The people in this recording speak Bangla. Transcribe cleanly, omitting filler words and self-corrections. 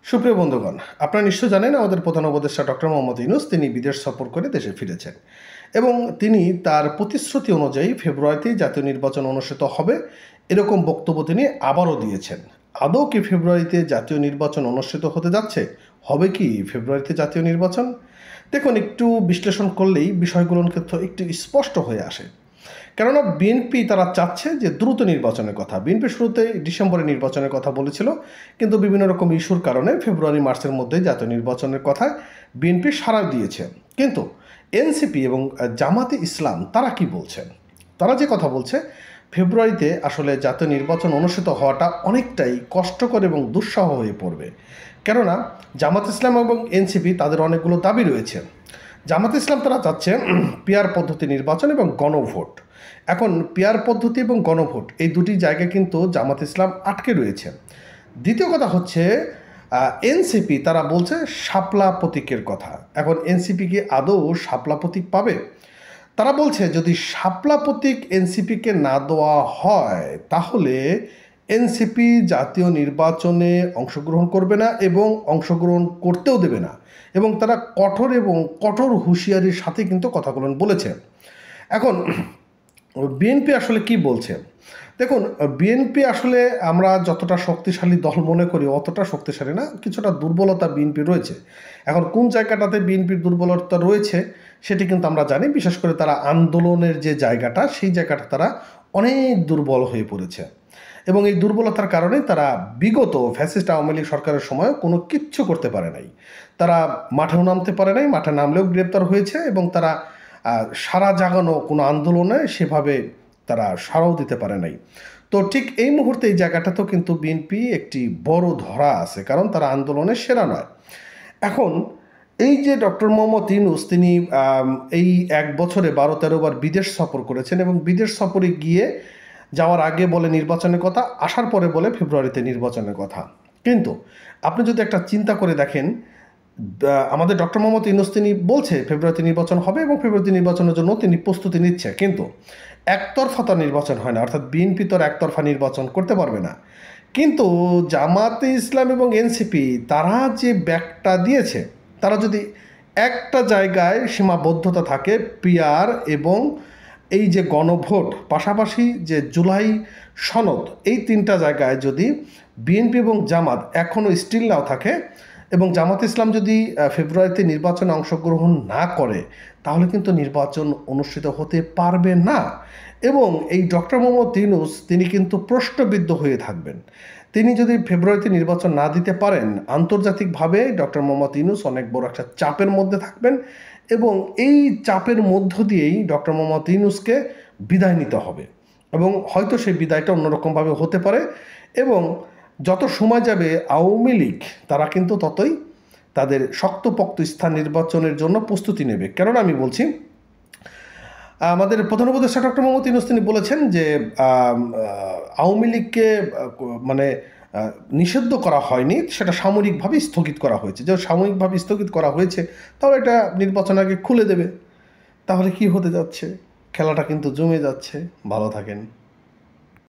সুপ্রিয় বন্ধুগণ, আপনারা নিশ্চয় জানেন আমাদের প্রধান উপদেষ্টা ডক্টর মোহাম্মদ ইউনূস তিনি বিদেশ সফর করে দেশে ফিরেছেন এবং তিনি তার প্রতিশ্রুতি অনুযায়ী ফেব্রুয়ারিতেই জাতীয় নির্বাচন অনুষ্ঠিত হবে এরকম বক্তব্য তিনি আবারও দিয়েছেন। আদৌ কি ফেব্রুয়ারিতে জাতীয় নির্বাচন অনুষ্ঠিত হতে যাচ্ছে? হবে কি ফেব্রুয়ারিতে জাতীয় নির্বাচন? দেখুন, একটু বিশ্লেষণ করলেই বিষয়গুলোর ক্ষেত্রে একটু স্পষ্ট হয়ে আসে। কেননা বিএনপি তারা চাচ্ছে যে দ্রুত নির্বাচনের কথা। বিএনপি শুরুতে ডিসেম্বরে নির্বাচনের কথা বলেছিল, কিন্তু বিভিন্ন রকম ইস্যুর কারণে ফেব্রুয়ারি মার্চের মধ্যে জাতীয় নির্বাচনের কথায় বিএনপি সাড়া দিয়েছে। কিন্তু এনসিপি এবং জামাতে ইসলাম তারা কি বলছেন? তারা যে কথা বলছে, ফেব্রুয়ারিতে আসলে জাতীয় নির্বাচন অনুষ্ঠিত হওয়াটা অনেকটাই কষ্টকর এবং দুঃসহ হয়ে পড়বে। কেননা জামাত ইসলাম এবং এনসিপি তাদের অনেকগুলো দাবি রয়েছে। জামাত ইসলাম তারা চাচ্ছে পিয়ার পদ্ধতি নির্বাচন এবং গণভোট। এখন পিয়ার পদ্ধতি এবং গণভোট এই দুটি জায়গায় কিন্তু জামাত ইসলাম আটকে রয়েছে। দ্বিতীয় কথা হচ্ছে এনসিপি তারা বলছে শাপলা প্রতীকের কথা। এখন এনসিপি কি আদৌ শাপলা প্রতীক পাবে? তারা বলছে যদি শাপলা প্রতীক এনসিপিকে না দেওয়া হয় তাহলে এনসিপি জাতীয় নির্বাচনে অংশগ্রহণ করবে না এবং অংশগ্রহণ করতেও দেবে না, এবং তারা কঠোর হুঁশিয়ারির সাথে কিন্তু কথাগুলো বলেছে। এখন বিএনপি আসলে কি বলছে? দেখুন, বিএনপি আসলে আমরা যতটা শক্তিশালী দল মনে করি অতটা শক্তিশালী না, কিছুটা দুর্বলতা বিএনপি রয়েছে। এখন কোন জায়গাটাতে বিএনপির দুর্বলতা রয়েছে সেটি কিন্তু আমরা জানি। বিশেষ করে তারা আন্দোলনের যে জায়গাটা, সেই জায়গাটা তারা অনেক দুর্বল হয়ে পড়েছে এবং এই দুর্বলতার কারণে তারা বিগত ফ্যাসিস্ট আওয়ামী লীগ সরকারের সময় কোনো কিচ্ছু করতে পারে নাই। তারা মাঠেও নামতে পারে নাই, মাঠে নামলেও গ্রেপ্তার হয়েছে এবং তারা সারা জাগানো কোনো আন্দোলনে সেভাবে তারা সাড়াও দিতে পারে নাই। তো ঠিক এই মুহূর্তে এই জায়গাটাতেও কিন্তু বিএনপি একটি বড় ধরা আছে, কারণ তারা আন্দোলনের সেরা নয়। এখন এই যে ডক্টর মোহাম্মদ ইউনূস তিনি এই 1 বছরে 12-13 বার বিদেশ সফর করেছেন এবং বিদেশ সফরে গিয়ে যাওয়ার আগে বলে নির্বাচনের কথা, আসার পরে বলে ফেব্রুয়ারিতে নির্বাচনের কথা। কিন্তু আপনি যদি একটা চিন্তা করে দেখেন, আমাদের ডক্টর মোহাম্মদ ইউনূস তিনি বলছে ফেব্রুয়ারিতে নির্বাচন হবে এবং ফেব্রুয়ারিতে নির্বাচনের জন্য তিনি প্রস্তুতি নিচ্ছে, কিন্তু একতরফা তো নির্বাচন হয় না, অর্থাৎ বিএনপি তো একতরফা নির্বাচন করতে পারবে না। কিন্তু জামাতে ইসলাম এবং এনসিপি তারা যে ব্যাগটা দিয়েছে, তারা যদি একটা জায়গায় সীমাবদ্ধতা থাকে পিয়ার এবং এই যে গণভোট, পাশাপাশি যে জুলাই সনদ, এই 3টা জায়গায় যদি বিএনপি এবং জামাত এখনও স্টিল নাও থাকে এবং জামাত ইসলাম যদি ফেব্রুয়ারিতে নির্বাচনে অংশগ্রহণ না করে, তাহলে কিন্তু নির্বাচন অনুষ্ঠিত হতে পারবে না। এবং এই ডক্টর মোহাম্মদ ইউনূস তিনি কিন্তু প্রশ্নবিদ্ধ হয়ে থাকবেন। তিনি যদি ফেব্রুয়ারিতে নির্বাচন না দিতে পারেন, আন্তর্জাতিকভাবে ডক্টর মোহাম্মদ ইউনূস অনেক বড় একটা চাপের মধ্যে থাকবেন এবং এই চাপের মধ্য দিয়েই ডক্টর মোহাম্মদ ইউনূসকে বিদায় নিতে হবে এবং হয়তো সেই বিদায়টা অন্যরকমভাবে হতে পারে। এবং যত সময় যাবে আওয়ামী লীগ তারা কিন্তু ততই তাদের শক্তপোক্ত স্থান নির্বাচনের জন্য প্রস্তুতি নেবে। কেননা আমি বলছি, আমাদের প্রধান উপদেষ্টা ডক্টর মোহাম্মদ ইউনূস তিনি বলেছেন যে আওয়ামী লীগকে মানে নিষিদ্ধ করা হয়নি, সেটা সাময়িকভাবে স্থগিত করা হয়েছে। যে সাময়িকভাবে স্থগিত করা হয়েছে তাহলে এটা নির্বাচন আগে খুলে দেবে। তাহলে কি হতে যাচ্ছে? খেলাটা কিন্তু জমে যাচ্ছে। ভালো থাকেন।